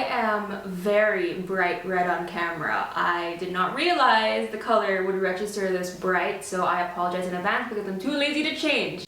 am very bright red on camera. I did not realize the color would register this bright, so I apologize in advance because I'm too lazy to change.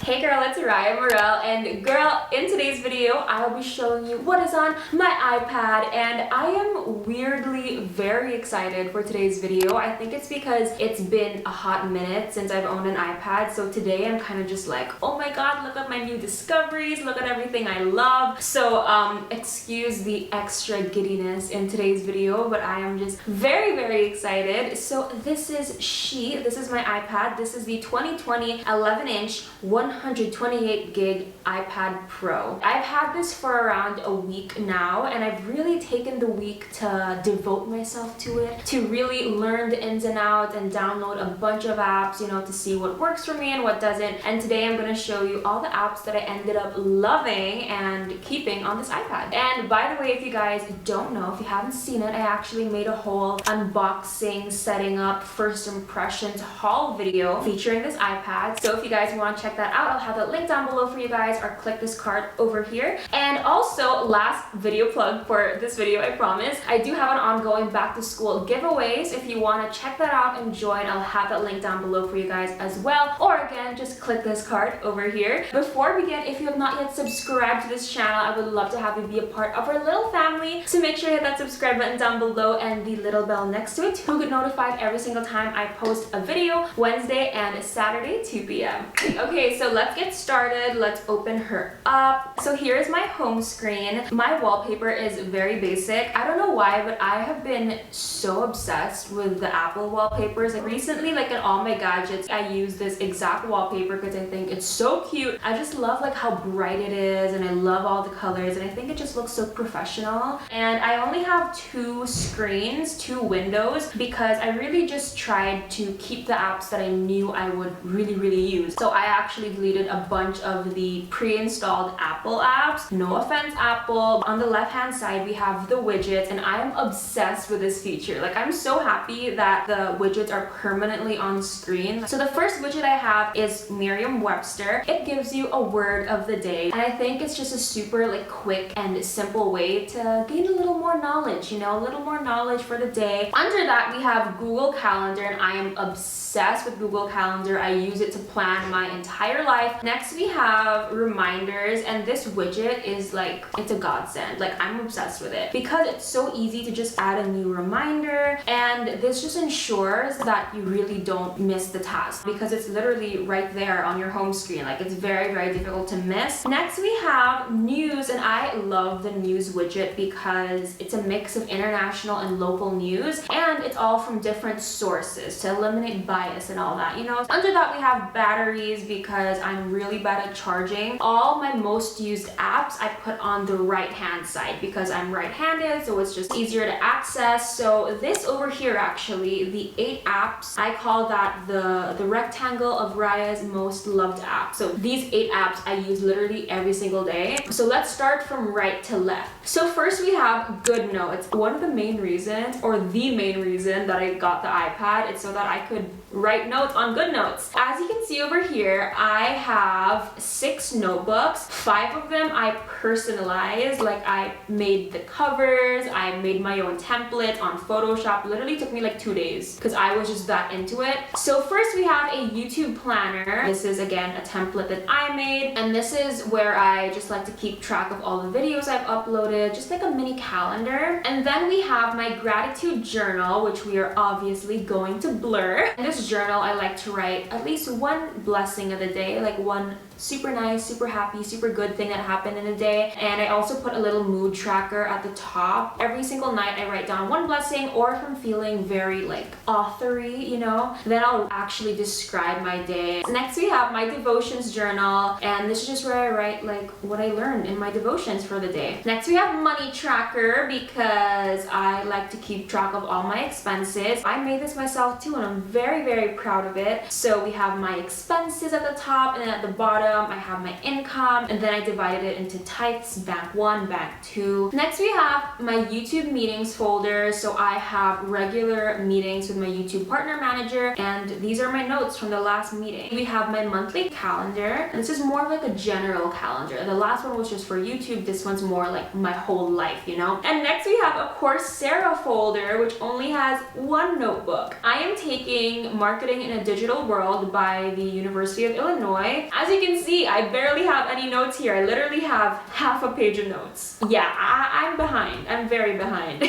Hey girl, it's Raya Morel, and girl, in today's video, I will be showing you what is on my iPad, and I am weirdly very excited for today's video. I think it's because it's been a hot minute since I've owned an iPad, so today I'm kind of just like, oh my god, look at my new discoveries, look at everything I love. So, excuse the extra giddiness in today's video, but I am just very excited. So this is my iPad. This is the 2020 11-inch 128 gig iPad Pro. I've had this for around a week now, and I've really taken the week to devote myself to it, to really learn the ins and outs and download a bunch of apps, you know, to see what works for me and what doesn't. And today I'm going to show you all the apps that I ended up loving and keeping on this iPad. And by the way, if you guys don't know, if you haven't seen it, I actually made a whole unboxing, setting up, first impressions haul video featuring this iPad. So if you guys want to check that out, I'll have that link down below for you guys, or click this card over here. And also, last video plug for this video, I promise, I do have an ongoing back to school giveaways. If you want to check that out and join, I'll have that link down below for you guys as well. Or again, just click this card over here. Before we begin, if you have not yet subscribed to this channel, I would love to have you be a part of our little family. So make sure you hit that subscribe button down below and the little bell next to it to get notified every single time I post a video, Wednesday and Saturday, 2 p.m. Okay, so let's get started. Let's open her up. So here's my home screen. My wallpaper is very basic. I don't know why, but I have been so obsessed with the Apple wallpapers. Like recently, like in all my gadgets, I use this exact wallpaper because I think it's so cute. I just love like how bright it is, and I love all the colors, and I think it just looks so professional. And I only have two screens, two windows, because I really just tried to keep the apps that I knew I would really use. So I actually deleted a bunch of the pre-installed Apple apps. No offense, Apple. On the left-hand side, we have the widgets, and I am obsessed with this feature. Like, I'm so happy that the widgets are permanently on screen. So the first widget I have is Merriam-Webster. It gives you a word of the day, and I think it's just a super like quick and simple way to gain a little more knowledge, you know, a little more knowledge for the day. Under that, we have Google Calendar, and I am obsessed with Google Calendar. I use it to plan my entire life. Next, we have reminders, and this widget is like, it's a godsend. Like, I'm obsessed with it because it's so easy to just add a new reminder, and this just ensures that you really don't miss the task because it's literally right there on your home screen. Like, it's very difficult to miss. Next, we have news, and I love the news widget because it's a mix of international and local news, and it's all from different sources to eliminate bias and all that, you know. Under that, we have batteries because I'm really bad at charging. All my most used apps I put on the right hand side because I'm right-handed, so it's just easier to access. So this over here, actually, the 8 apps, I call that the rectangle of Raya's most loved apps. So these 8 apps I use literally every single day. So let's start from right to left. So first we have goodnotes. One of the main reasons, or the main reason that I got the iPad, is so that I could write notes on goodnotes. As you can see over here, I have 6 notebooks. 5 of them I personalized, like I made the covers, I made my own template on Photoshop. Literally took me like 2 days because I was just that into it. So first we have a YouTube planner. This is again a template that I made, and this is where I just like to keep track of all the videos I've uploaded, just like a mini calendar. And then we have my gratitude journal, which we are obviously going to blur. In this journal, I like to write at least one blessing of the day, like one super nice, super happy, super good thing that happened in a day. And I also put a little mood tracker at the top. Every single night I write down one blessing, or if I'm feeling very like authory, you know, then I'll actually describe my day. Next we have my devotions journal, and this is just where I write like what I learned in my devotions for the day. Next we have money tracker because I like to keep track of all my expenses. I made this myself too, and I'm very proud of it. So we have my expenses at the top. top, and then at the bottom I have my income, and then I divided it into types, bank 1, bank 2. Next we have my YouTube meetings folder. So I have regular meetings with my YouTube partner manager, and these are my notes from the last meeting. We have my monthly calendar, and this is more of like a general calendar. The last one was just for YouTube. This one's more like my whole life, you know? And next we have a Coursera folder, which only has one notebook. I am taking Marketing in a Digital World by the University of Illinois. As you can see, I barely have any notes here. I literally have half a page of notes. Yeah, I'm behind. I'm very behind.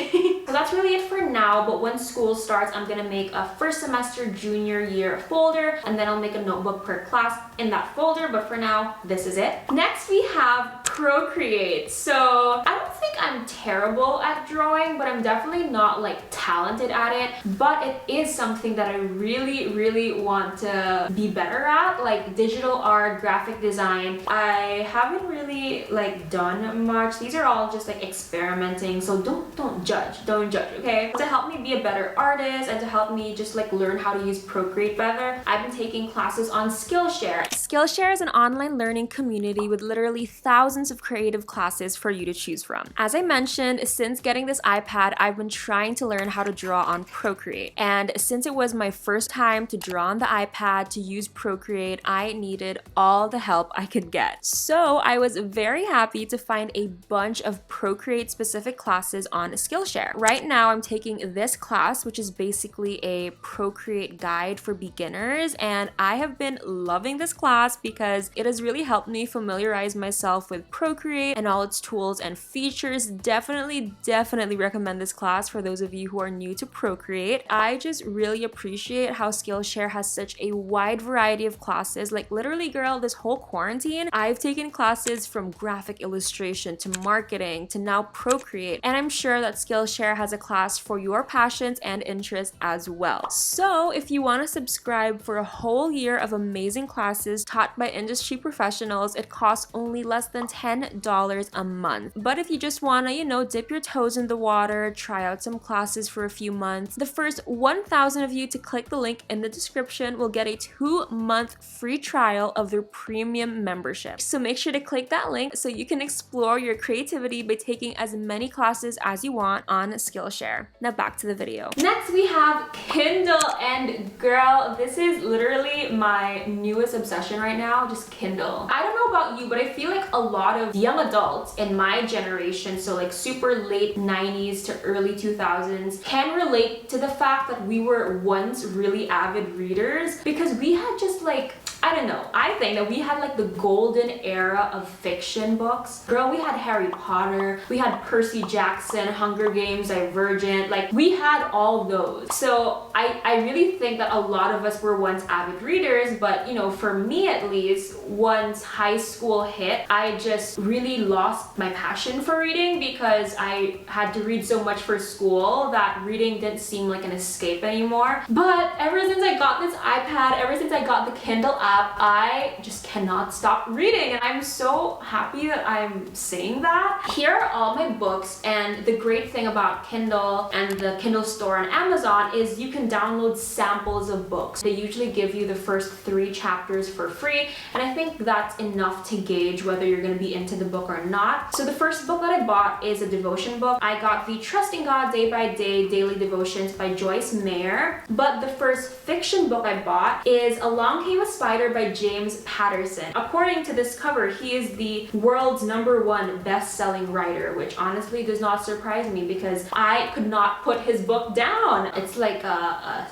So that's really it for now, but when school starts, I'm gonna make a first semester junior year folder, and then I'll make a notebook per class in that folder, but for now, this is it. Next, we have Procreate. So I don't think I'm terrible at drawing, but I'm definitely not like talented at it, but it is something that I really want to be better at, like digital art, graphic design. I haven't really like done much. These are all just like experimenting, so don't judge, okay? To help me be a better artist and to help me just like learn how to use Procreate better, I've been taking classes on Skillshare. Skillshare is an online learning community with literally thousands of creative classes for you to choose from. As I mentioned, since getting this iPad, I've been trying to learn how to draw on Procreate. And since it was my first time to draw on the iPad to use Procreate, I needed all the help I could get. So I was very happy to find a bunch of Procreate specific classes on Skillshare. Right now, I'm taking this class, which is basically a Procreate guide for beginners, and I have been loving this class because it has really helped me familiarize myself with Procreate and all its tools and features. Definitely recommend this class for those of you who are new to Procreate. I just really appreciate how Skillshare has such a wide variety of classes. Like literally, girl, this whole quarantine, I've taken classes from graphic illustration to marketing to now Procreate, and I'm sure that Skillshare has a class for your passions and interests as well. So if you want to subscribe for a whole year of amazing classes taught by industry professionals, it costs only less than $10 a month. But if you just want to, you know, dip your toes in the water, try out some classes for a few months, the first 1,000 of you to click the link in the description will get a 2-month free trial of their premium membership. So make sure to click that link so you can explore your creativity by taking as many classes as you want on Skillshare. Now back to the video. Next we have Kindle, and girl, this is literally my newest obsession right now, just Kindle. I don't know about you, but I feel like a lot of young adults in my generation, so like super late 90s to early 2000s, can relate to the fact that we were once really avid readers because we had just like, I don't know, I think that we had like the golden era of fiction books. Girl, we had Harry Potter, we had Percy Jackson, Hunger Games, Divergent, like we had all those. So I really think that a lot of us were once avid readers, but you know, for me at least, once high school hit, I just really lost my passion for reading because I had to read so much for school that reading didn't seem like an escape anymore. But ever since I got this iPad, ever since I got the Kindle app, I just cannot stop reading, and I'm so happy that I'm saying that. Here are all my books, and the great thing about Kindle and the Kindle store on Amazon is you can download samples of books. They usually give you the first 3 chapters for free, and I think that's enough to gauge whether you're going to be into the book or not. So the first book that I bought is a devotion book. I got the Trusting God Day by Day Daily Devotions by Joyce Meyer, but the first fiction book I bought is Along Came a Spider by James Patterson. According to this cover, he is the world's #1 best-selling writer, which honestly does not surprise me because I could not put his book down. It's like a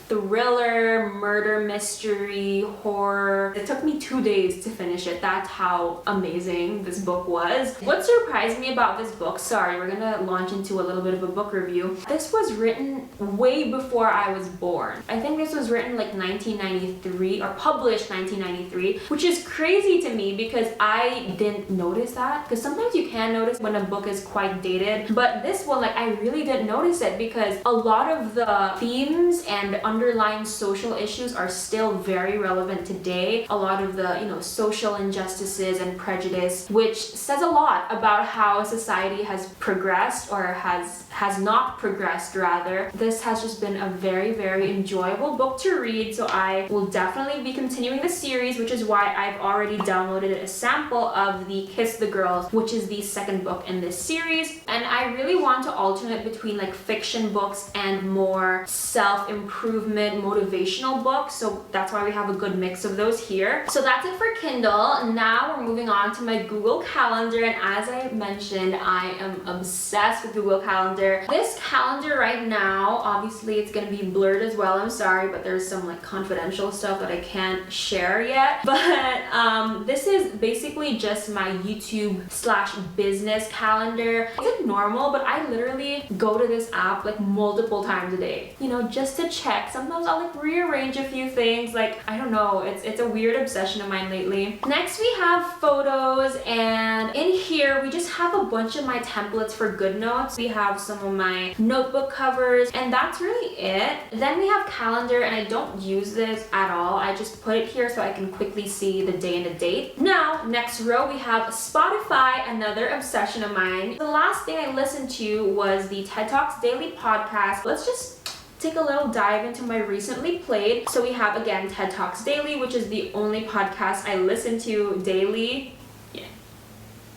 thriller, murder mystery, horror. It took me 2 days to finish it. That's how amazing this book was. What surprised me about this book, sorry, we're gonna launch into a little bit of a book review. This was written way before I was born. I think this was written like 1993 or published 1993, which is crazy to me because I didn't notice that. Because sometimes you can notice when a book is quite dated, but this one, like I really didn't notice it because a lot of the themes and underlying social issues are still very relevant today. A lot of the, social injustices and prejudice, which says a lot about how society has progressed, or has not progressed rather. This has just been a very, very enjoyable book to read, so I will definitely be continuing the series, which is why I've already downloaded a sample of the Kiss the Girls, which is the second book in this series. And I really want to alternate between like fiction books and more self-improvement motivational books, so that's why we have a good mix of those here. So that's it for Kindle. Now we're moving on to my Google Calendar, and as I mentioned, I am obsessed with Google Calendar. This calendar right now, obviously it's gonna be blurred as well, I'm sorry, but there's some like confidential stuff that I can't share yet. But this is basically just my YouTube/business calendar. It's like normal, but I literally go to this app like multiple times a day, just to check. Sometimes I'll like rearrange a few things, like I don't know, it's a weird obsession of mine lately. Next we have photos, and in here we just have a bunch of my templates for goodnotes. We have some of my notebook covers, and that's really it. Then we have calendar, and I don't use this at all. I just put it here so I can quickly see the day and the date. Now, next row we have Spotify, another obsession of mine. The last thing I listened to was the TED Talks Daily podcast. Let's just take a little dive into my recently played. So we have again TED Talks Daily, which is the only podcast I listen to daily.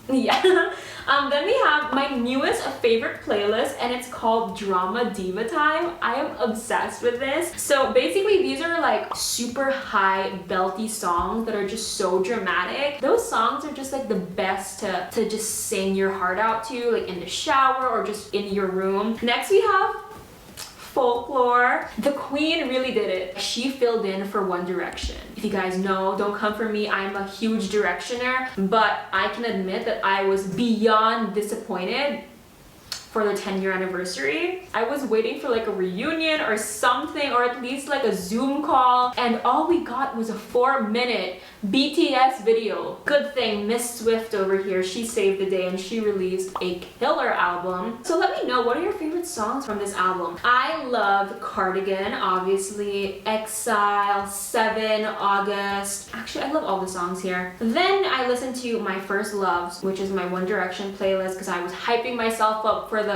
Yeah. Then we have my newest favorite playlist, and it's called Drama Diva Time. I am obsessed with this. So basically these are like super high belty songs that are just so dramatic. Those songs are just like the best to just sing your heart out to, like in the shower or just in your room. Next we have Folklore. The queen really did it. She filled in for One Direction. If you guys know, don't come for me, I'm a huge Directioner, but I can admit that I was beyond disappointed for the 10-year anniversary. I was waiting for like a reunion or something, or at least like a Zoom call, and all we got was a 4-minute BTS video. Good thing Miss Swift over here, she saved the day and she released a killer album. So let me know, what are your favorite songs from this album? I love Cardigan, obviously, Exile, 7, August. Actually, I love all the songs here. Then I listened to My First Loves, which is my One Direction playlist, because I was hyping myself up for the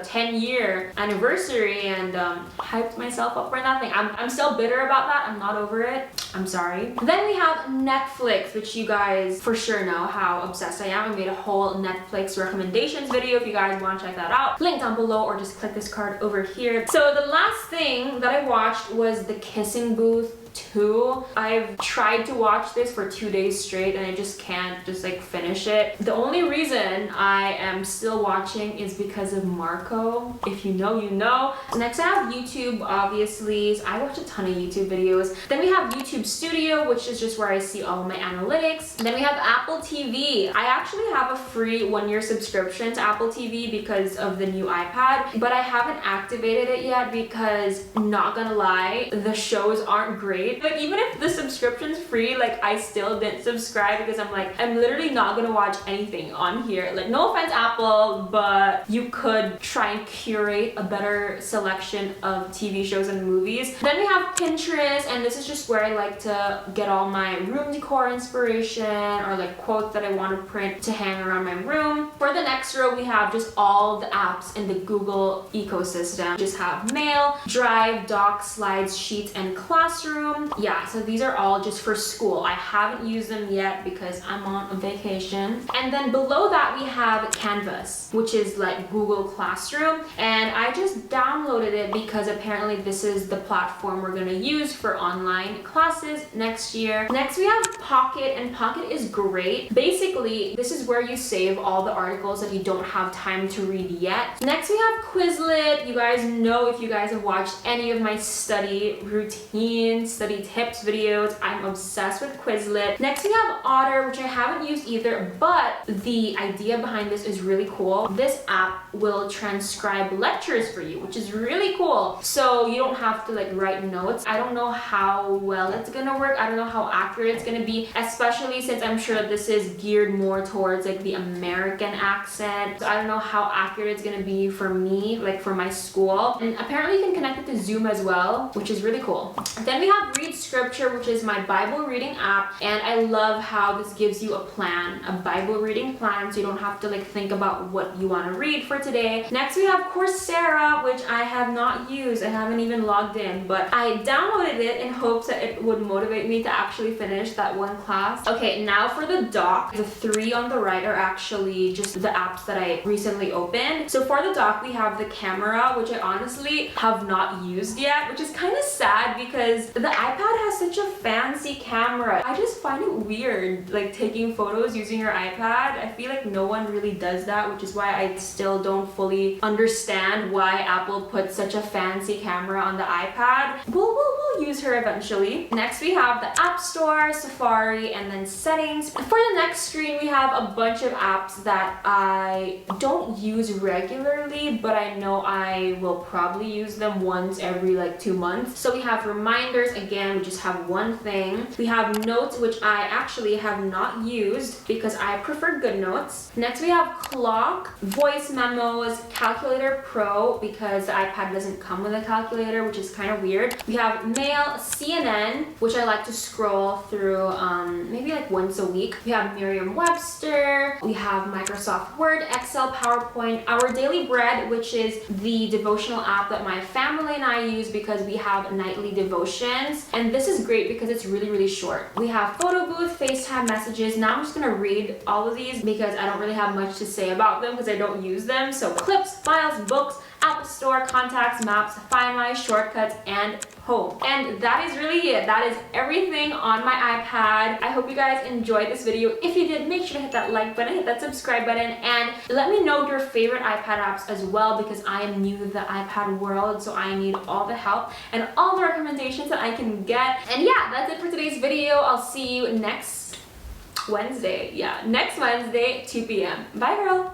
10-year anniversary, and hyped myself up for nothing. I'm still bitter about that. I'm not over it. I'm sorry. Then we have Netflix, which you guys for sure know how obsessed I am. I made a whole Netflix recommendations video if you guys want to check that out. Link down below, or just click this card over here. So the last thing that I watched was The Kissing Booth 2. I've tried to watch this for 2 days straight and I just can't like finish it. The only reason I am still watching is because of Marco. If you know, you know. Next I have YouTube, obviously. I watch a ton of YouTube videos. Then we have YouTube Studio, which is just where I see all of my analytics. Then we have Apple TV. I actually have a free 1-year subscription to Apple TV because of the new iPad, but I haven't activated it yet because, not gonna lie, the shows aren't great. But even if the subscription's free, like I still didn't subscribe because I'm literally not gonna watch anything on here. Like, no offense Apple, but you could try and curate a better selection of TV shows and movies. Then we have Pinterest, and this is just where I like to get all my room decor inspiration, or like quotes that I want to print to hang around my room. For the next row, we have just all the apps in the Google ecosystem. Just have Mail, Drive, Docs, Slides, Sheets, and Classroom. Yeah, so these are all just for school. I haven't used them yet because I'm on a vacation. And then below that we have Canvas, which is like Google Classroom, and I just downloaded it because apparently this is the platform we're gonna use for online classes next year. Next we have Pocket, and Pocket is great. Basically, this is where you save all the articles that you don't have time to read yet. Next we have Quizlet. You guys know, if you guys have watched any of my study routines, study tips videos. I'm obsessed with Quizlet. Next we have Otter, which I haven't used either, but the idea behind this is really cool. This app will transcribe lectures for you, which is really cool. So you don't have to like write notes. I don't know how well it's gonna work. I don't know how accurate it's gonna be, especially since I'm sure that this is geared more towards like the American accent. So I don't know how accurate it's gonna be for me, like for my school. And apparently you can connect it to Zoom as well, which is really cool. Then we have Read Scripture, which is my Bible reading app, and I love how this gives you a plan, a Bible reading plan, so you don't have to like think about what you want to read for today. Next we have Coursera, which I have not used. I haven't even logged in, but I downloaded it in hopes that it would motivate me to actually finish that one class. Okay, now for the doc. The three on the right are actually just the apps that I recently opened. So for the doc, we have the camera, which I honestly have not used yet, which is kind of sad because the iPad has such a fancy camera. I just find it weird, like taking photos using your iPad. I feel like no one really does that, which is why I still don't fully understand why Apple put such a fancy camera on the iPad. We'll use her eventually. Next we have the App Store, Safari, and then settings. For the next screen, we have a bunch of apps that I don't use regularly, but I know I will probably use them once every like 2 months. So we have reminders. Again, we just have one thing. We have notes, which I actually have not used because I prefer goodnotes. Next we have clock, voice memos, calculator pro because the iPad doesn't come with a calculator, which is kind of weird. We have mail, CNN, which I like to scroll through maybe like once a week. We have Merriam-Webster. We have Microsoft Word, Excel, PowerPoint, Our Daily Bread, which is the devotional app that my family and I use because we have nightly devotions. And this is great because it's really, really short. We have photo booth, FaceTime messages. Now I'm just gonna read all of these because I don't really have much to say about them because I don't use them. So clips, files, books, Apple Store, contacts, maps, Find My, shortcuts, and home. And that is really it. That is everything on my iPad. I hope you guys enjoyed this video. If you did, make sure to hit that like button, hit that subscribe button, and let me know your favorite iPad apps as well because I am new to the iPad world, so I need all the help and all the recommendations that I can get. And yeah, that's it for today's video. I'll see you next Wednesday. Yeah, next Wednesday, 2 p.m. Bye, girl.